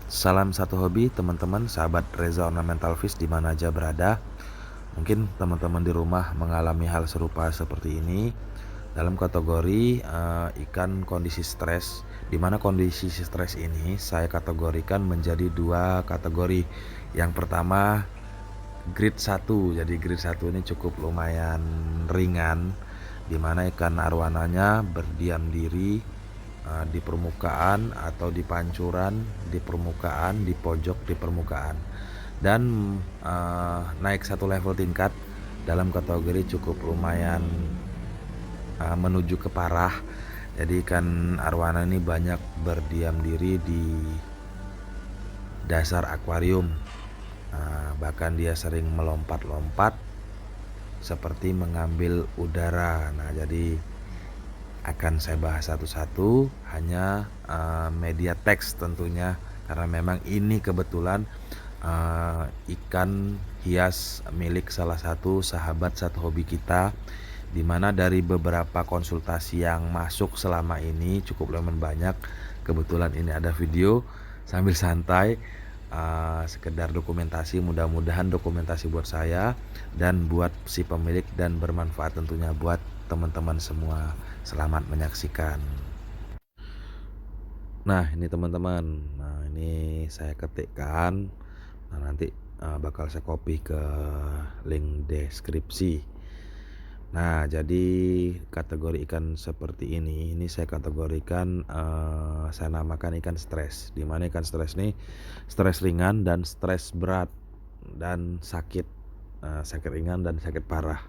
Salam satu hobi teman-teman, sahabat Reza Ornamental Fish di mana aja berada. Mungkin teman-teman di rumah mengalami hal serupa seperti ini. Dalam kategori ikan kondisi stres, di mana kondisi stres ini saya kategorikan menjadi dua kategori. Yang pertama grade 1. Jadi grade 1 ini cukup lumayan ringan, di mana ikan arwananya berdiam diri di permukaan atau di pancuran, di permukaan, di pojok di permukaan, dan naik satu level tingkat dalam kategori cukup lumayan menuju ke parah. Jadi ikan arwana ini banyak berdiam diri di dasar akuarium, bahkan dia sering melompat-lompat seperti mengambil udara. Nah, jadi akan saya bahas satu-satu, hanya media teks tentunya, karena memang ini kebetulan ikan hias milik salah satu sahabat satu hobi kita, dimana dari beberapa konsultasi yang masuk selama ini cukup lumayan banyak. Kebetulan ini ada video sambil santai, sekedar dokumentasi, mudah-mudahan dokumentasi buat saya dan buat si pemilik dan bermanfaat tentunya buat teman-teman semua. Selamat menyaksikan. Nah, ini teman-teman. Nah, ini saya ketikkan. Nah, nanti bakal saya copy ke link deskripsi. Nah, jadi kategori ikan seperti ini saya kategorikan, saya namakan ikan stres. Di mana ikan stres ini stres ringan dan stres berat dan sakit, sakit ringan dan sakit parah.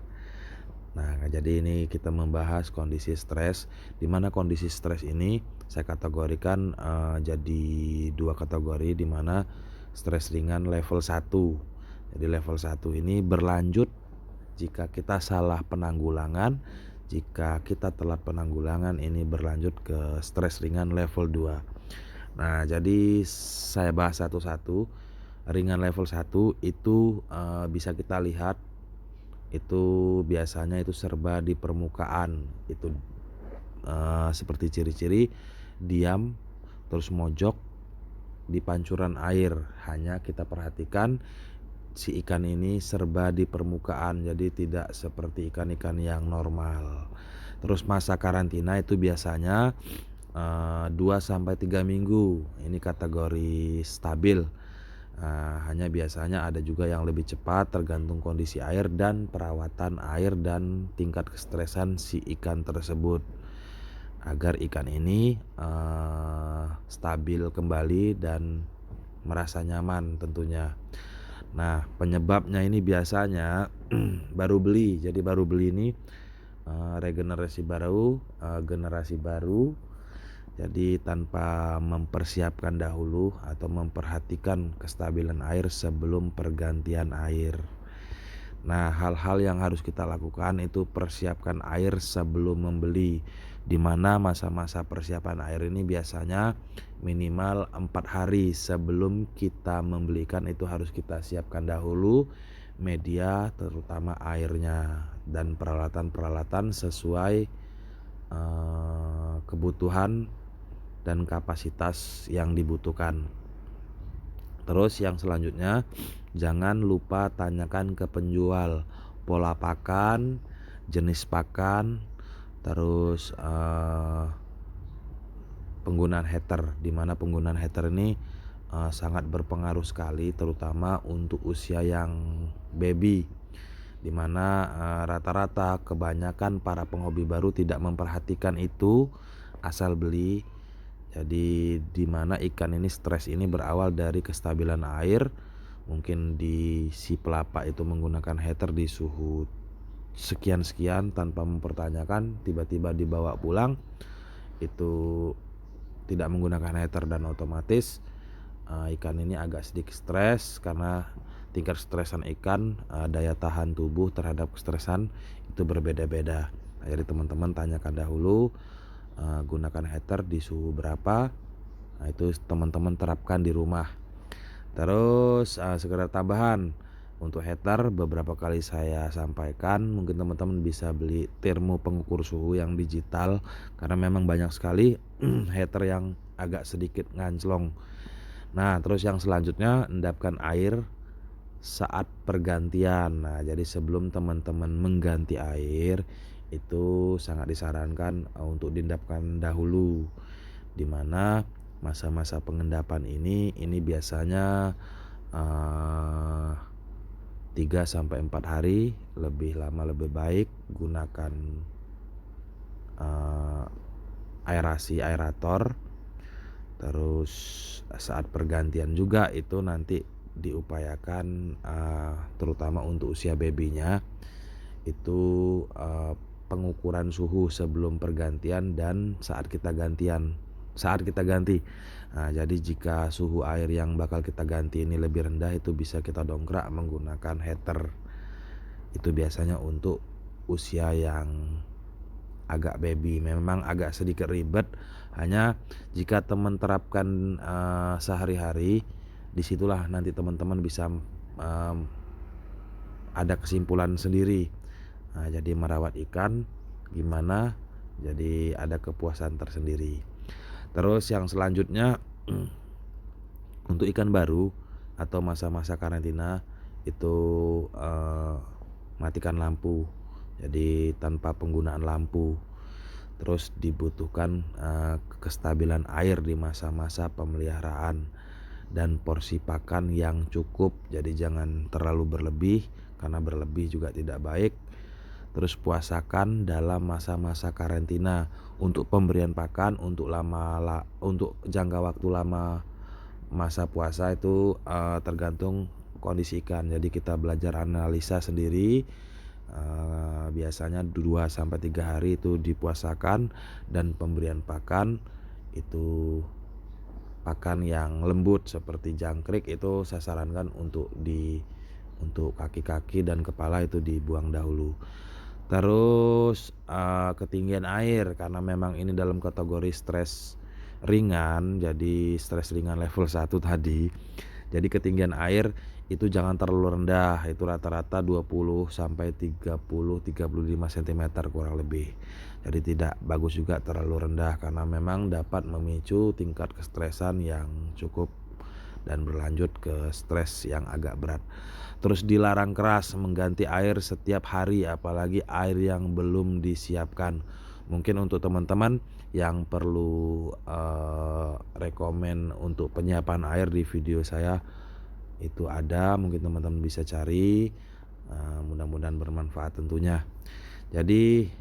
Nah, jadi ini kita membahas kondisi stres, di mana kondisi stres ini saya kategorikan jadi dua kategori, di mana stres ringan level 1. Jadi level 1 ini berlanjut jika kita salah penanggulangan, jika kita telat penanggulangan ini berlanjut ke stres ringan level 2. Nah, jadi saya bahas satu-satu. Ringan level 1 itu bisa kita lihat itu biasanya itu serba di permukaan. Itu seperti ciri-ciri diam terus mojok di pancuran air. Hanya kita perhatikan si ikan ini serba di permukaan, jadi tidak seperti ikan-ikan yang normal. Terus masa karantina itu biasanya 2-3 minggu. Ini kategori stabil. Hanya biasanya ada juga yang lebih cepat, tergantung kondisi air dan perawatan air dan tingkat kestresan si ikan tersebut, agar ikan ini stabil kembali dan merasa nyaman tentunya. Nah, penyebabnya ini biasanya baru beli. Jadi baru beli ini regenerasi baru, generasi baru. Jadi tanpa mempersiapkan dahulu atau memperhatikan kestabilan air sebelum pergantian air. Nah, hal-hal yang harus kita lakukan itu persiapkan air sebelum membeli, di mana masa-masa persiapan air ini biasanya minimal 4 hari sebelum kita membelikan itu harus kita siapkan dahulu media, terutama airnya dan peralatan-peralatan sesuai kebutuhan dan kapasitas yang dibutuhkan. Terus yang selanjutnya, jangan lupa tanyakan ke penjual pola pakan, jenis pakan, terus penggunaan heater, di mana penggunaan heater ini sangat berpengaruh sekali, terutama untuk usia yang baby, di mana rata-rata kebanyakan para penghobi baru tidak memperhatikan itu, asal beli. Jadi di mana ikan ini stres ini berawal dari kestabilan air. Mungkin di si pelapa itu menggunakan heater di suhu sekian-sekian tanpa mempertanyakan, tiba-tiba dibawa pulang itu tidak menggunakan heater, dan otomatis ikan ini agak sedikit stres karena tingkat stresan ikan, daya tahan tubuh terhadap kestresan itu berbeda-beda. Jadi teman-teman tanyakan dahulu gunakan heater di suhu berapa. Nah, itu teman-teman terapkan di rumah. Terus sekedar tambahan untuk heater, beberapa kali saya sampaikan, mungkin teman-teman bisa beli termo pengukur suhu yang digital, karena memang banyak sekali heater yang agak sedikit nganclong. Nah, terus yang selanjutnya endapkan air saat pergantian. Nah, jadi sebelum teman-teman mengganti air, itu sangat disarankan, untuk diendapkan dahulu. Di mana masa-masa pengendapan ini biasanya, eee, 3 sampai 4 hari, lebih lama lebih baik. Gunakan, eee, aerasi aerator. Terus saat pergantian juga itu nanti diupayakan, terutama untuk usia babynya itu, pengukuran suhu sebelum pergantian dan saat kita ganti. Nah, jadi jika suhu air yang bakal kita ganti ini lebih rendah, itu bisa kita dongkrak menggunakan heater. Itu biasanya untuk usia yang agak baby, memang agak sedikit ribet, hanya jika teman terapkan, sehari-hari, disitulah nanti teman-teman bisa, ada kesimpulan sendiri. Nah, jadi merawat ikan gimana, jadi ada kepuasan tersendiri. Terus yang selanjutnya untuk ikan baru atau masa-masa karantina itu, matikan lampu, jadi tanpa penggunaan lampu. Terus dibutuhkan, kestabilan air di masa-masa pemeliharaan dan porsi pakan yang cukup, jadi jangan terlalu berlebih karena berlebih juga tidak baik. Terus puasakan dalam masa-masa karantina. Untuk pemberian pakan untuk jangka waktu lama masa puasa itu, tergantung kondisi ikan. Jadi kita belajar analisa sendiri, biasanya 2 sampai 3 hari itu dipuasakan dan pemberian pakan itu pakan yang lembut seperti jangkrik itu saya sarankan untuk kaki-kaki dan kepala itu dibuang dahulu. Terus, ketinggian air karena memang ini dalam kategori stres ringan, jadi stres ringan level 1 tadi. Jadi ketinggian air itu jangan terlalu rendah, itu rata-rata 20 sampai 35 sentimeter kurang lebih. Jadi tidak bagus juga terlalu rendah karena memang dapat memicu tingkat kestresan yang cukup dan berlanjut ke stres yang agak berat. Terus dilarang keras mengganti air setiap hari, apalagi air yang belum disiapkan. Mungkin untuk teman-teman yang perlu, rekomen untuk penyiapan air di video saya itu ada, mungkin teman-teman bisa cari, mudah-mudahan bermanfaat tentunya. Jadi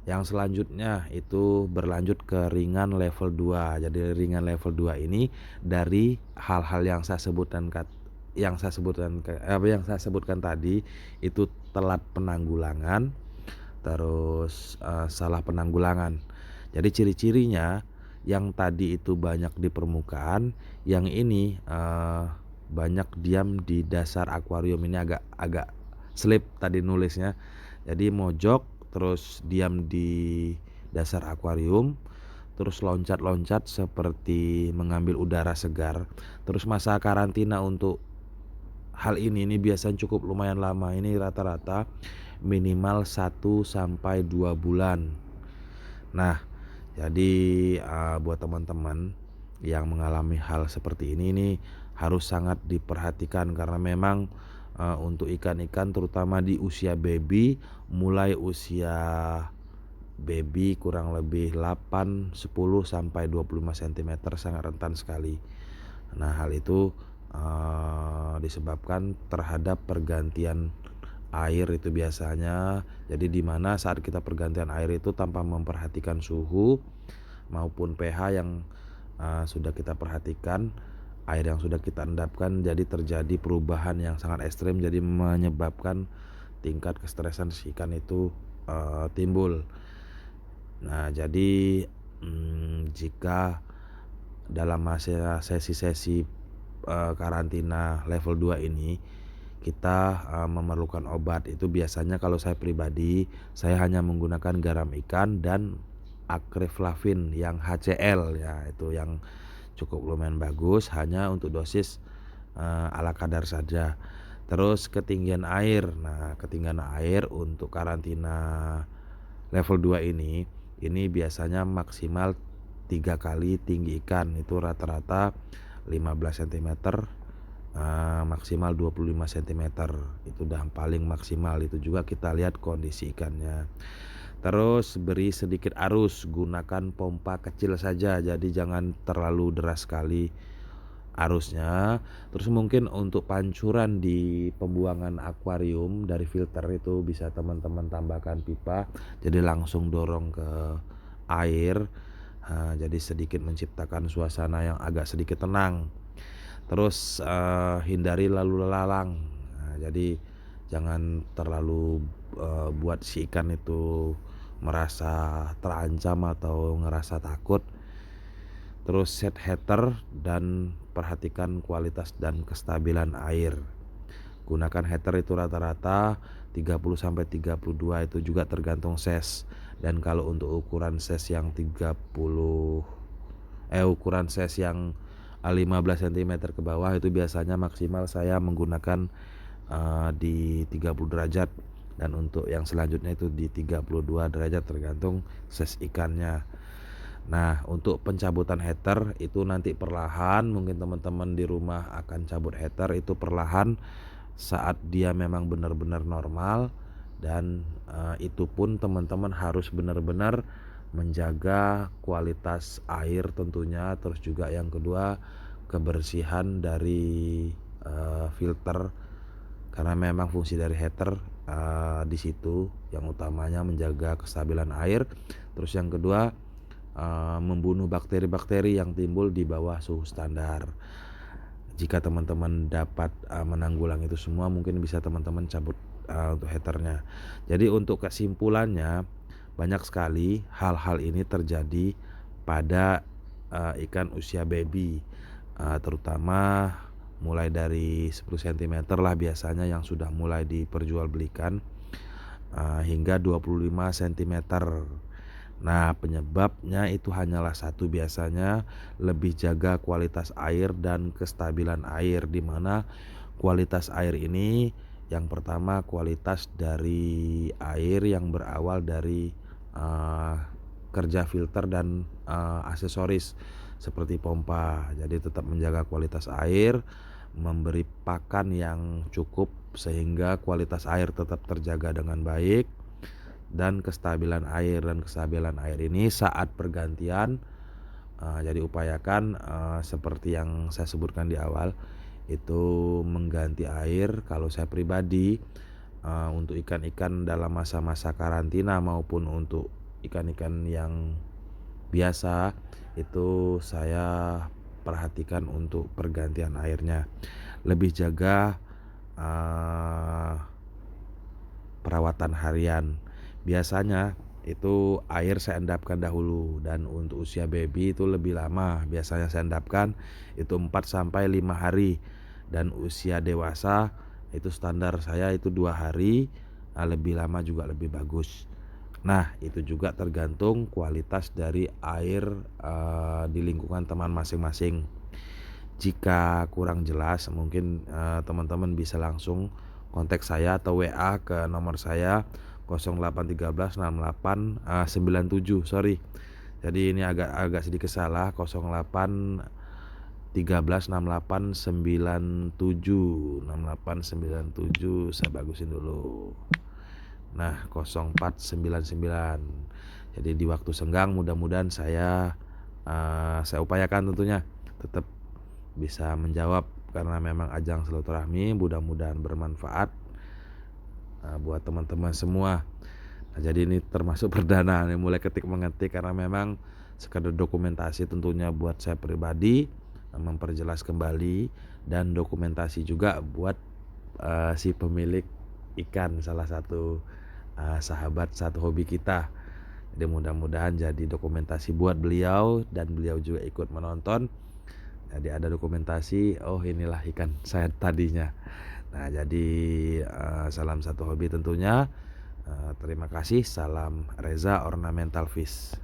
yang selanjutnya itu berlanjut ke ringan level 2. Jadi ringan level 2 ini dari hal-hal yang saya sebutkan yang saya sebutkan tadi, itu telat penanggulangan, terus, salah penanggulangan. Jadi ciri-cirinya yang tadi itu banyak di permukaan, yang ini, banyak diam di dasar akuarium. Ini agak agak slip tadi nulisnya. Jadi mojok, terus diam di dasar akuarium, terus loncat-loncat seperti mengambil udara segar. Terus masa karantina untuk hal ini biasanya cukup lumayan lama, ini rata-rata minimal 1 sampai 2 bulan. Nah, jadi, buat teman-teman yang mengalami hal seperti ini harus sangat diperhatikan karena memang, untuk ikan-ikan terutama di usia baby, mulai usia baby kurang lebih 8, 10 sampai 25 sentimeter sangat rentan sekali. Nah, hal itu, disebabkan terhadap pergantian air itu biasanya. Jadi di mana saat kita pergantian air itu tanpa memperhatikan suhu maupun pH yang, sudah kita perhatikan, air yang sudah kita endapkan, jadi terjadi perubahan yang sangat ekstrem, jadi menyebabkan tingkat kestresan si ikan itu, timbul. Nah, jadi, jika dalam masa sesi-sesi, karantina level 2 ini kita, memerlukan obat, itu biasanya kalau saya pribadi, saya hanya menggunakan garam ikan dan Akreflavin yang HCl ya, itu yang cukup lumayan bagus, hanya untuk dosis, ala kadar saja. Terus ketinggian air. Nah, ketinggian air untuk karantina level 2 ini biasanya maksimal 3 kali tinggi ikan, itu rata-rata 15 sentimeter, maksimal 25 sentimeter. Itu udah paling maksimal, itu juga kita lihat kondisi ikannya. Terus beri sedikit arus, gunakan pompa kecil saja, jadi jangan terlalu deras sekali arusnya. Terus mungkin untuk pancuran di pembuangan akuarium dari filter itu bisa teman-teman tambahkan pipa, jadi langsung dorong ke air, jadi sedikit menciptakan suasana yang agak sedikit tenang. Terus, hindari lalu lalang, jadi jangan terlalu, buat si ikan itu merasa terancam atau ngerasa takut. Terus set heater dan perhatikan kualitas dan kestabilan air. Gunakan heater itu rata-rata 30 sampai 32, itu juga tergantung size. Dan kalau untuk ukuran size yang 15 cm ke bawah itu biasanya maksimal saya menggunakan di 30 derajat, dan untuk yang selanjutnya itu di 32 derajat tergantung size ikannya. Nah, untuk pencabutan heater itu nanti perlahan, mungkin teman-teman di rumah akan cabut heater itu perlahan saat dia memang benar-benar normal, dan itu pun teman-teman harus benar-benar menjaga kualitas air tentunya. Terus juga yang kedua, kebersihan dari filter, karena memang fungsi dari heater di situ yang utamanya menjaga kestabilan air. Terus yang kedua, membunuh bakteri-bakteri yang timbul di bawah suhu standar. Jika teman-teman dapat menanggulangi itu semua, mungkin bisa teman-teman cabut untuk heaternya. Jadi untuk kesimpulannya, banyak sekali hal-hal ini terjadi pada ikan usia baby, terutama mulai dari 10 cm lah biasanya yang sudah mulai diperjualbelikan, hingga 25 cm. Nah, penyebabnya itu hanyalah satu, biasanya lebih jaga kualitas air dan kestabilan air, di mana kualitas air ini yang pertama kualitas dari air yang berawal dari kerja filter dan aksesoris seperti pompa. Jadi tetap menjaga kualitas air, memberi pakan yang cukup sehingga kualitas air tetap terjaga dengan baik, dan kestabilan air ini saat pergantian, jadi upayakan seperti yang saya sebutkan di awal itu mengganti air. Kalau saya pribadi untuk ikan-ikan dalam masa-masa karantina maupun untuk ikan-ikan yang biasa itu saya perhatikan untuk pergantian airnya, lebih jaga perawatan harian. Biasanya itu air saya endapkan dahulu, dan untuk usia baby itu lebih lama, biasanya saya endapkan itu 4 sampai 5 hari, dan usia dewasa itu standar saya itu 2 hari, lebih lama juga lebih bagus. Nah, itu juga tergantung kualitas dari air di lingkungan teman masing-masing. Jika kurang jelas mungkin teman-teman bisa langsung kontak saya atau WA ke nomor saya 08136897, sorry. Jadi ini agak sedikit salah, 08136897 saya bagusin dulu. Nah, 0499. Jadi di waktu senggang mudah-mudahan saya upayakan tentunya tetap bisa menjawab, karena memang ajang silaturahmi, mudah-mudahan bermanfaat buat teman-teman semua. Nah, jadi ini termasuk perdana nih, mulai ketik mengetik, karena memang sekadar dokumentasi tentunya buat saya pribadi, memperjelas kembali, dan dokumentasi juga buat si pemilik ikan, salah satu sahabat satu hobi kita. Jadi mudah-mudahan jadi dokumentasi buat beliau, dan beliau juga ikut menonton. Jadi ada dokumentasi, oh inilah ikan saya tadinya. Nah, jadi salam satu hobi tentunya. Terima kasih, salam Reza Ornamental Fish.